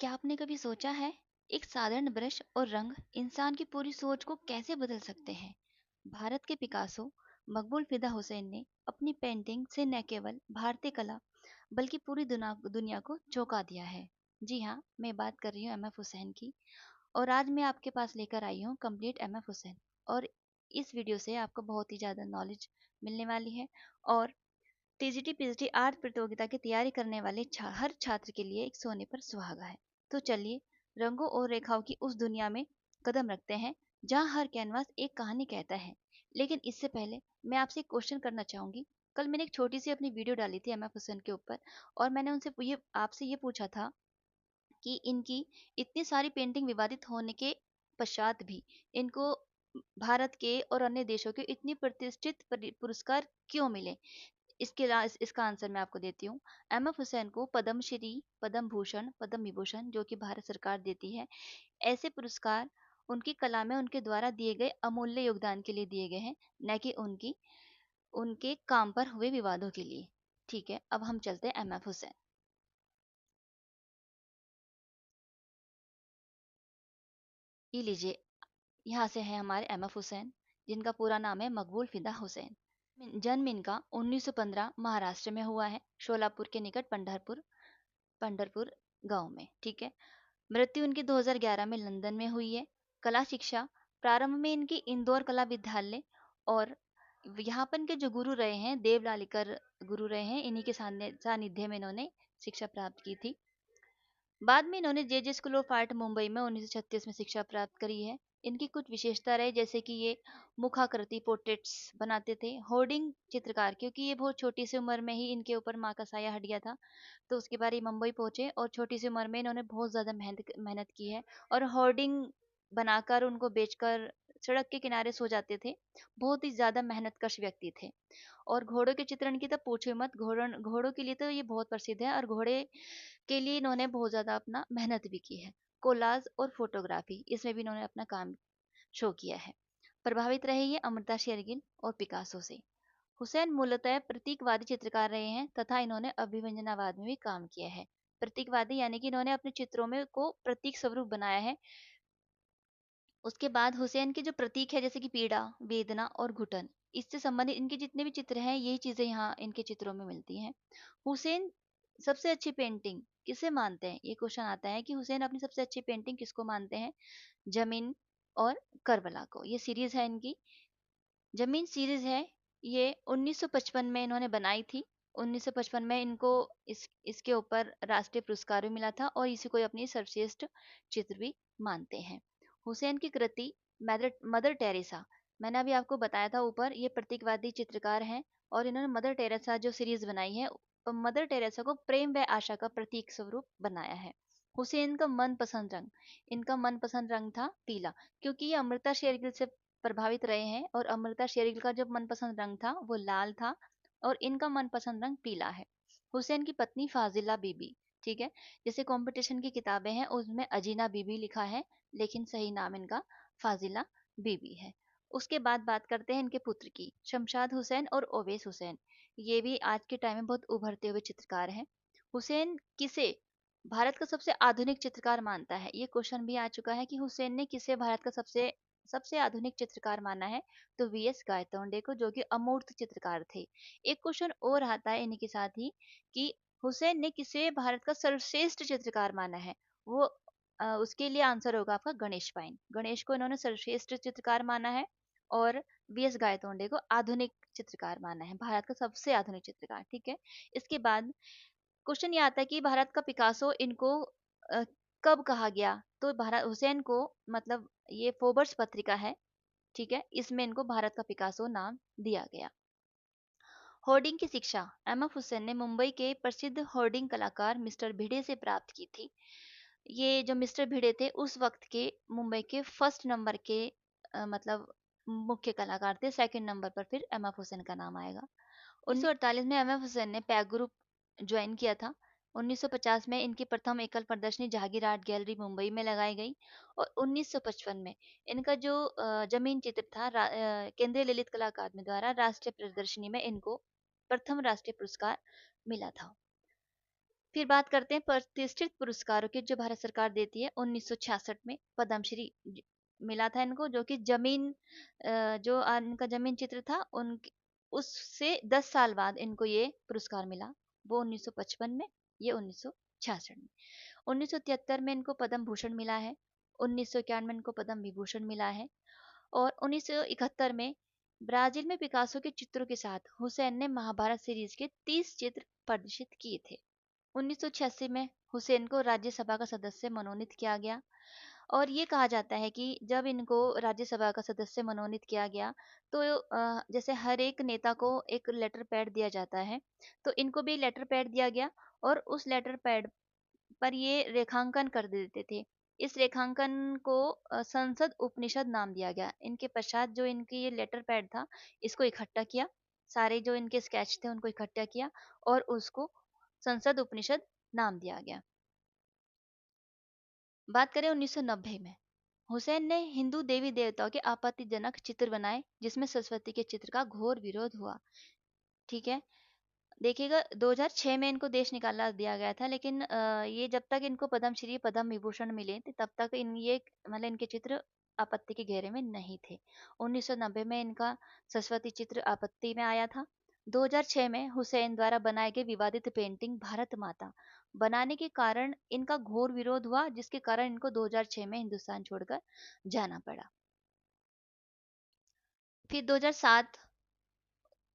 क्या आपने कभी सोचा है एक साधारण ब्रश और रंग इंसान की पूरी सोच को कैसे बदल सकते हैं? भारत के पिकासो मकबूल फिदा हुसैन ने अपनी पेंटिंग से न केवल भारतीय कला बल्कि पूरी दुनिया को चौंका दिया है। जी हाँ, मैं बात कर रही हूँ एम एफ हुसैन की। और आज मैं आपके पास लेकर आई हूँ कंप्लीट एम एफ हुसैन। और इस वीडियो से आपको बहुत ही ज़्यादा नॉलेज मिलने वाली है। और टीजीटी पीएचडी आर्ट प्रतियोगिता की तैयारी करने वाले हर छात्र के लिए एक सोने पर सुहागा है। तो चलिए रंगों और रेखाओं की उस दुनिया में कदम रखते हैं जहां हर कैनवास एक कहानी कहता है। लेकिन इससे पहले मैं आपसे एक क्वेश्चन करना चाहूंगी। कल मैंने एक छोटी सी अपनी वीडियो डाली थी एम एफ हुसैन के ऊपर, और मैंने उनसे ये आपसे ये पूछा था कि इनकी इतनी सारी पेंटिंग विवादित होने के पश्चात भी इनको भारत के और अन्य देशों के इतनी प्रतिष्ठित पुरस्कार क्यों मिले। इसका आंसर मैं आपको देती हूँ। एम एफ हुसैन को पद्म श्री, पद्म भूषण, पद्म विभूषण जो कि भारत सरकार देती है, ऐसे पुरस्कार उनकी कला में उनके द्वारा दिए गए अमूल्य योगदान के लिए दिए गए हैं, न कि उनके काम पर हुए विवादों के लिए। ठीक है, अब हम चलते हैं एम एफ हुसैन। ये लीजिए, यहाँ से है हमारे एम एफ हुसैन, जिनका पूरा नाम है मकबूल फिदा हुसैन। जन्म इनका 1915 महाराष्ट्र में हुआ है, शोलापुर के निकट पंढरपुर पंढरपुर गांव में। ठीक है। मृत्यु इनकी 2011 में लंदन में हुई है। कला शिक्षा प्रारंभ में इनकी इंदौर कला विद्यालय और यहाँ पर इनके जो गुरु रहे हैं देव लालिकर गुरु रहे हैं, इन्हीं के सानिध्य में इन्होंने शिक्षा प्राप्त की थी। बाद में इन्होंने जे जे स्कूल ऑफ आर्ट मुंबई में 1936 में शिक्षा प्राप्त करी है। इनकी कुछ विशेषता रहे, जैसे कि ये मुखाकृति पोर्ट्रेट्स बनाते थे, होर्डिंग चित्रकार, क्योंकि ये बहुत छोटी सी उम्र में ही इनके ऊपर माँ का साया हट गया था। तो उसके बाद ये मुंबई पहुंचे और छोटी सी उम्र में इन्होंने बहुत ज़्यादा मेहनत मेहनत की है। और होर्डिंग बनाकर उनको बेचकर सड़क के किनारे सो जाते थे। बहुत ही ज़्यादा मेहनतकश व्यक्ति थे। और घोड़ों के चित्रण की तो पूछो मत, घोड़ों के लिए तो ये बहुत प्रसिद्ध है, और घोड़े के लिए इन्होंने बहुत ज़्यादा अपना मेहनत भी की है। कोलाज और फोटोग्राफी, इसमें भी इन्होंने अपना काम शो किया है। प्रभावित रहे ये अमृता शेरगिल और पिकासो से। हुसैन मूलतः प्रतीकवादी चित्रकार रहे हैं तथा इन्होंने अभिव्यंजनावाद में भी काम किया है। प्रतीकवादी यानी कि इन्होंने अपने चित्रों में को प्रतीक स्वरूप बनाया है। उसके बाद हुसैन के जो प्रतीक है, जैसे कि पीड़ा, वेदना और घुटन, इससे संबंधित इनके जितने भी चित्र हैं, यही चीजें यहाँ इनके चित्रों में मिलती हैं। हुसैन सबसे अच्छी पेंटिंग किसे मानते हैं, ये क्वेश्चन आता है कि हुसैन अपनी सबसे अच्छी पेंटिंग किसको मानते हैं। जमीन और करबला को, ये सीरीज है इनकी। जमीन सीरीज है, ये 1955 में इन्होंने बनाई थी। 1955 में इनको इसके ऊपर राष्ट्रीय पुरस्कार भी मिला था, और इसी को अपनी सर्वश्रेष्ठ चित्र भी मानते हैं। हुसैन की कृति मदर मदर टेरेसा, मैंने अभी आपको बताया था ऊपर, ये प्रतीकवादी चित्रकार हैं। और इन्होंने मदर टेरेसा जो सीरीज बनाई है, मदर टेरेसा को प्रेम व आशा का प्रतीक स्वरूप बनाया है। हुसैन का मनपसंद रंग, इनका मनपसंद रंग था पीला, क्योंकि ये अमृता शेरगिल से प्रभावित रहे हैं, और अमृता शेरगिल का जो मनपसंद रंग था वो लाल था, और इनका मनपसंद रंग पीला है। हुसैन की पत्नी फाजिला बीबी। ठीक है। जैसे कंपटीशन की किताबें हैं उसमें अजीना बीबी लिखा है, लेकिन सही नाम इनका फाजिला बीबी है। उसके बाद बात करते हैं इनके पुत्र की, शमशाद हुसैन और ओवैस हुसैन। ये भी आज के टाइम में बहुत उभरते हुए चित्रकार हैं। हुसैन किसे भारत का सबसे आधुनिक चित्रकार मानता है, ये क्वेश्चन भी आ चुका है कि हुसैन ने किसे भारत का सबसे सबसे आधुनिक चित्रकार माना है। तो वी एस गायतोंडे को, जो कि अमूर्त चित्रकार थे। एक क्वेश्चन और आता है इन्हीं के साथ ही कि हुसैन ने किसे भारत का सर्वश्रेष्ठ चित्रकार माना है। वो उसके लिए आंसर होगा आपका गणेश पाइन। गणेश को इन्होंने सर्वश्रेष्ठ चित्रकार माना है, और वी एस गायतोंडे को आधुनिक चित्रकार माना है, भारत का सबसे आधुनिक चित्रकार। ठीक है। इसके बाद क्वेश्चन ये आता है कि भारत का पिकासो इनको अ, कब कहा गया। तो भारत हुसैन को, मतलब ये फोर्ब्स पत्रिका है, ठीक है, इसमें इनको भारत का पिकासो नाम दिया गया। होर्डिंग की शिक्षा एम एफ हुसैन ने मुंबई के प्रसिद्ध होर्डिंग कलाकार मिस्टर भिड़े से प्राप्त की थी। ये जो मिस्टर भिड़े थे उस वक्त के मुंबई के फर्स्ट नंबर के मतलब मुख्य कलाकार थे। सेकंड नंबर पर फिर एम एफ हुसैन का नाम आएगा। 1948 में एम एफ हुसैन ने पैक ग्रुप ज्वाइन किया था। 1950 में इनकी प्रथम एकल प्रदर्शनी जहांगीर आर्ट गैलरी मुंबई में लगाई गई। और 1955 में इनका जो जमीन चित्र था, केंद्रीय ललित कला अकादमी द्वारा राष्ट्रीय प्रदर्शनी में इनको प्रथम राष्ट्रीय पुरस्कार मिला था। फिर बात करते हैं प्रतिष्ठित पुरस्कारों की जो भारत सरकार देती है। 1966 में पद्मश्री मिला था इनको, जो कि जमीन जो इनका जमीन चित्र था उन उससे 10 साल बाद इनको ये पुरस्कार मिला। वो 1955 में, ये 1966 में। 1973 में इनको पद्म भूषण मिला है। 1991 में इनको पद्म विभूषण मिला है। और 1971 में ब्राजील में पिकासो के चित्रों के साथ हुसैन ने महाभारत सीरीज के 30 चित्र प्रदर्शित किए थे। 1986 में हुसैन को राज्यसभा का सदस्य मनोनीत किया गया। और ये कहा जाता है कि जब इनको राज्यसभा का सदस्य मनोनीत किया गया तो जैसे हर एक नेता को एक लेटर पैड दिया जाता है, तो इनको भी लेटर पैड दिया गया। और उस लेटर पैड पर ये रेखांकन कर देते थे। इस रेखांकन को संसद उपनिषद नाम दिया गया। इनके पश्चात जो इनकी ये लेटर पैड था, इसको इकट्ठा किया, सारे जो इनके स्केच थे उनको इकट्ठा किया और उसको संसद उपनिषद नाम दिया गया। बात करें 1990 में, हुसैन ने हिंदू देवी देवताओं के आपत्तिजनक चित्र बनाए जिसमें सरस्वती के चित्र का घोर विरोध हुआ। ठीक है, देखिएगा 2006 में इनको देश निकाला दिया गया था, लेकिन ये जब तक इनको पद्मश्री पद्म विभूषण मिले थे तब तक इन ये मतलब इनके चित्र आपत्ति के घेरे में नहीं थे। 1990 में इनका सरस्वती चित्र आपत्ति में आया था। 2006 में हुसैन द्वारा बनाए गए विवादित पेंटिंग भारत माता बनाने के कारण इनका घोर विरोध हुआ, जिसके कारण इनको 2006 में हिंदुस्तान छोड़कर जाना पड़ा। फिर 2007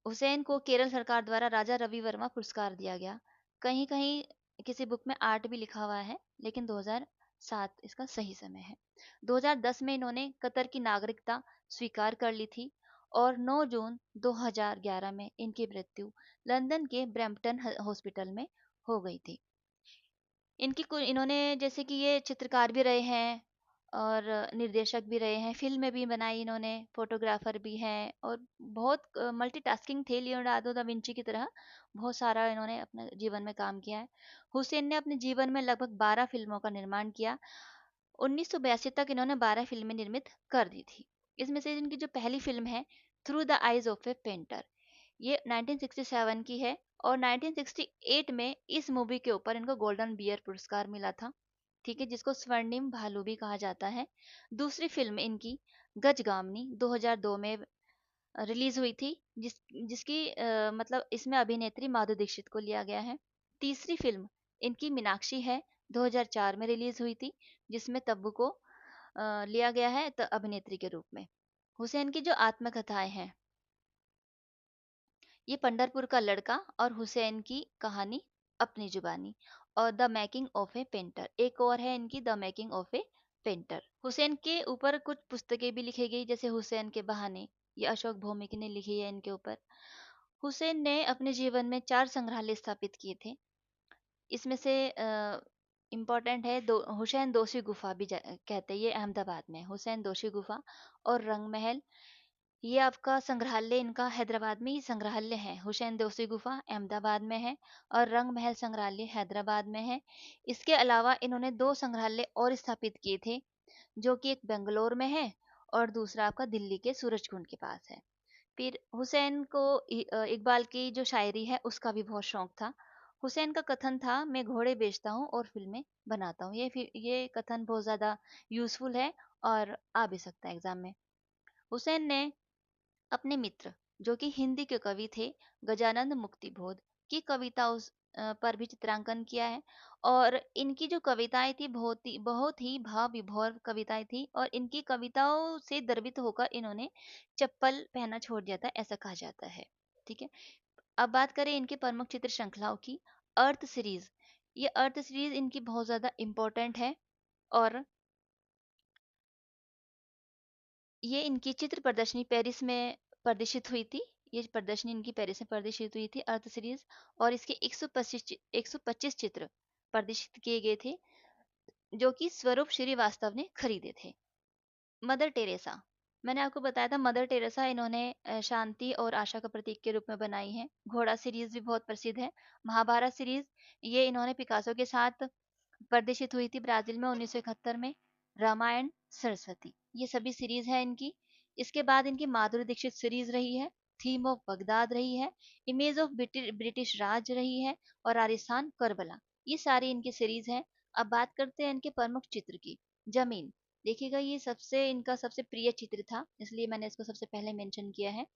हुसैन को केरल सरकार द्वारा राजा रवि वर्मा पुरस्कार दिया गया। कहीं कहीं किसी बुक में 8 भी लिखा हुआ है, लेकिन 2007 इसका सही समय है। 2010 में इन्होंने कतर की नागरिकता स्वीकार कर ली थी। और 9 जून 2011 में इनकी मृत्यु लंदन के ब्रैम्पटन हॉस्पिटल में हो गई थी। इन्होंने जैसे कि ये चित्रकार भी रहे हैं और निर्देशक भी रहे हैं, फिल्में भी बनाई इन्होंने, फोटोग्राफर भी हैं और बहुत मल्टीटास्किंग थे लियोनार्डो दा विंची की तरह। बहुत सारा इन्होंने अपने जीवन में काम किया है। हुसैन ने अपने जीवन में लगभग 12 फिल्मों का निर्माण किया। 1982 तक इन्होंने 12 फिल्में निर्मित कर दी थी। इसमें से इनकी जो पहली फिल्म है through the eyes of A painter, ये 1967 की है। और 1968 में इस मूवी के ऊपर इनको गोल्डन बियर पुरस्कार मिला था। ठीक है, जिसको स्वर्णिम भालू भी कहा जाता है। दूसरी फिल्म इनकी गजगामनी 2002 में रिलीज हुई थी, जिसकी मतलब इसमें अभिनेत्री माधुरी दीक्षित को लिया गया है। तीसरी फिल्म इनकी मीनाक्षी है, 2004 में रिलीज हुई थी, जिसमें तब्बू को लिया गया है अभिनेत्री के रूप में। हुसैन की जो आत्मकथाएं हैं, ये पंढरपुर का लड़का और हुसैन की कहानी अपनी जुबानी और the making of A painter, एक और है इनकी the making of A painter. Hussain के ऊपर कुछ पुस्तकें भी लिखी गई, जैसे हुसैन के बहाने, ये अशोक भौमिक ने लिखी है इनके ऊपर। हुसैन ने अपने जीवन में 4 संग्रहालय स्थापित किए थे। इसमें से इम्पोर्टेंट है हुसैन दोषी गुफा भी कहते हैं, ये अहमदाबाद में हुसैन दोषी गुफा। और रंग महल, ये आपका संग्रहालय इनका हैदराबाद में ही संग्रहालय है। हुसैन दोषी गुफा अहमदाबाद में है और रंग महल संग्रहालय हैदराबाद में है। इसके अलावा इन्होंने 2 संग्रहालय और स्थापित किए थे, जो कि एक बेंगलोर में है और दूसरा आपका दिल्ली के सूरजकुंड के पास है। फिर हुसैन को इकबाल की जो शायरी है उसका भी बहुत शौक था। हुसैन का कथन था, मैं घोड़े बेचता हूँ और फिल्में बनाता हूँ। ये कथन बहुत ज़्यादा यूजफुल है और आ भी सकता है एग्जाम में। हुसैन ने अपने मित्र, जो कि हिंदी के कवि थे, गजानंद मुक्तिबोध की कविता पर भी चित्रांकन किया है। और इनकी जो कविताएं थी बहुत ही भाव विभोर कविताएं थी और इनकी कविताओं से द्रवित होकर इन्होंने चप्पल पहना छोड़ दिया था, ऐसा कहा जाता है। ठीक है, अब बात करें इनके प्रमुख चित्र श्रृंखलाओं की। अर्थ सीरीज, ये अर्थ सीरीज इनकी बहुत ज्यादा इम्पोर्टेंट है और ये इनकी चित्र प्रदर्शनी पेरिस में प्रदर्शित हुई थी। ये प्रदर्शनी इनकी पेरिस में प्रदर्शित हुई थी, अर्थ सीरीज। और इसके 125 चित्र प्रदर्शित किए गए थे, जो कि स्वरूप श्रीवास्तव ने खरीदे थे। मदर टेरेसा, मैंने आपको बताया था मदर टेरेसा इन्होंने शांति और आशा का प्रतीक के रूप में बनाई है। घोड़ा सीरीज भी बहुत प्रसिद्ध है। महाभारत सीरीज, ये इन्होंने पिकासो के साथ प्रदर्शित हुई थी ब्राजील में 1971 में। रामायण, सरस्वती, ये सभी सीरीज है इनकी। इसके बाद इनकी माधुरी दीक्षित सीरीज रही है, थीम ऑफ बगदाद रही है, इमेज ऑफ ब्रिटिश राज रही है और राजस्थान करबला। ये सारी इनकी सीरीज है। अब बात करते हैं इनके प्रमुख चित्र की। जमीन, देखिएगा ये सबसे इनका सबसे प्रिय चित्र था, इसलिए मैंने इसको सबसे पहले मेंशन किया है।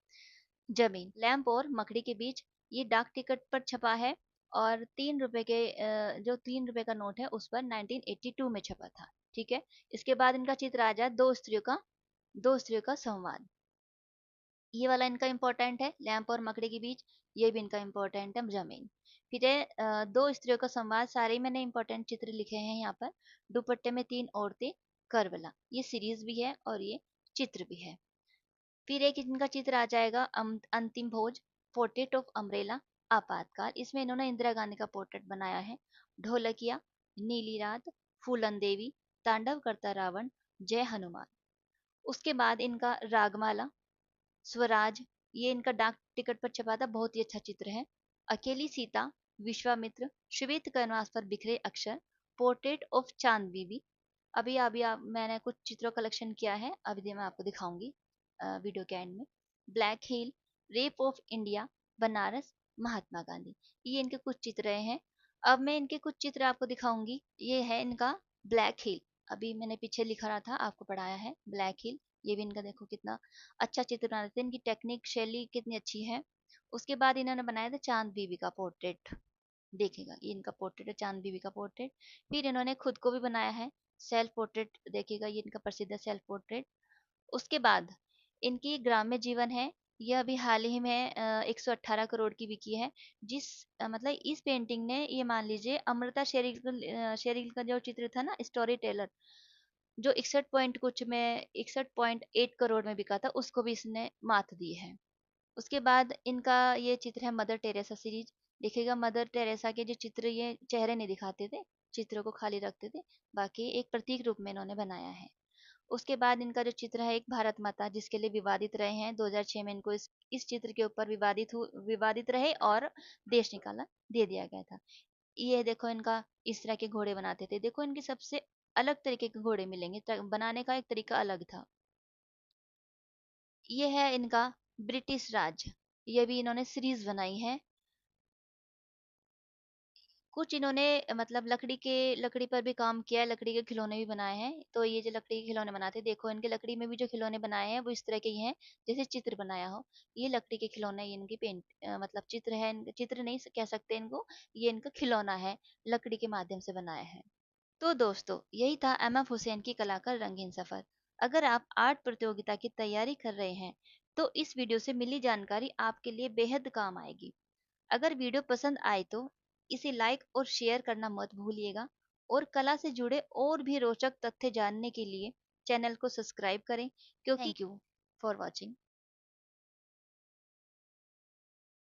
जमीन, लैंप और मकड़ी के बीच, ये डाक टिकट पर छपा है और 3 रुपए के जो 3 रुपए का नोट है उस पर 1982 में छपा था। ठीक है। इसके बाद इनका चित्र आ जाए दो स्त्रियों का संवाद। ये वाला इनका इम्पोर्टेंट है, लैंप और मकड़ी के बीच, ये भी इनका इम्पोर्टेंट है। जमीन, फिर है दो स्त्रियों का संवाद, सारे ही मैंने इम्पोर्टेंट चित्र लिखे हैं यहाँ पर। दुपट्टे में तीन औरतें, करबला, ये सीरीज भी है और ये चित्र भी है। फिर एक इनका चित्र आ जाएगा अंतिम भोज, पोर्ट्रेट ऑफ अम्ब्रेला, आपातकाल, इसमें इन्होंने इंदिरा गांधी का पोर्ट्रेट बनाया है। ढोलकिया, नीली रात, फूलन देवी, तांडव करता रावण, जय हनुमान। उसके बाद इनका रागमाला, स्वराज, ये इनका डाक टिकट पर छपा था, बहुत ही अच्छा चित्र है। अकेली सीता, विश्वामित्र, श्वेत कैनवास पर बिखरे अक्षर, पोर्ट्रेट ऑफ चांद बीबी। अभी मैंने कुछ चित्रों कलेक्शन किया है, अभी मैं आपको दिखाऊंगी वीडियो के एंड में। Black hill, rape of India, Banaras, Mahatma Gandhi, ये इनके कुछ चित्र हैं। अब मैं इनके कुछ चित्र आपको दिखाऊंगी। ये है इनका ब्लैक हिल, अभी मैंने पीछे लिखा रहा था, आपको पढ़ाया है ब्लैक हिल। ये भी इनका देखो कितना अच्छा चित्र बना देते हैं, इनकी टेक्निक शैली कितनी अच्छी है। उसके बाद इन्होंने बनाया था चांद बीबी का पोर्ट्रेट, देखेगा ये इनका पोर्ट्रेट है, चांद बीबी का पोर्ट्रेट। फिर इन्होंने खुद को भी बनाया है, सेल्फ पोर्ट्रेट, देखिएगा ये इनका प्रसिद्ध है सेल्फ पोर्ट्रेट। उसके बाद इनकी ग्राम्य जीवन है, यह अभी हाल ही में 118 करोड़ की बिकी है। मतलब इस पेंटिंग ने, ये मान लीजिए अमृता शेरिल का जो चित्र था ना, स्टोरी टेलर, जो 61.8 करोड़ में बिका था, उसको भी इसने मात दी है। उसके बाद इनका ये चित्र है मदर टेरेसा सीरीज। देखिएगा मदर टेरेसा के जो चित्र, ये चेहरे नहीं दिखाते थे, चित्रों को खाली रखते थे, बाकी एक प्रतीक रूप में इन्होंने बनाया है। उसके बाद इनका जो चित्र है एक भारत माता, जिसके लिए विवादित रहे हैं, 2006 में इनको इस चित्र के ऊपर विवादित रहे और देश निकाला दे दिया गया था। ये देखो इनका इस तरह के घोड़े बनाते थे, देखो इनके सबसे अलग तरीके के घोड़े मिलेंगे, बनाने का एक तरीका अलग था। ये है इनका ब्रिटिश राज, ये भी इन्होंने सीरीज बनाई है। कुछ इन्होंने मतलब लकड़ी पर भी काम किया है, लकड़ी के खिलौने भी बनाए हैं। तो ये जो लकड़ी के खिलौने बनाते हैं, देखो इनके लकड़ी में भी जो खिलौने बनाए हैं वो इस तरह के ही हैं जैसे चित्र बनाया हो। ये लकड़ी के खिलौने, ये इनकी मतलब चित्र है, चित्र नहीं कह सकते इनको, ये इनका खिलौना है, लकड़ी के माध्यम से बनाया है। तो दोस्तों, यही था एम.एफ. हुसैन की कला का रंगीन सफर। अगर आप आर्ट प्रतियोगिता की तैयारी कर रहे हैं तो इस वीडियो से मिली जानकारी आपके लिए बेहद काम आएगी। अगर वीडियो पसंद आए तो इसे लाइक और शेयर करना मत भूलिएगा, और कला से जुड़े और भी रोचक तथ्य जानने के लिए चैनल को सब्सक्राइब करें, क्योंकि थैंक यू फॉर वॉचिंग।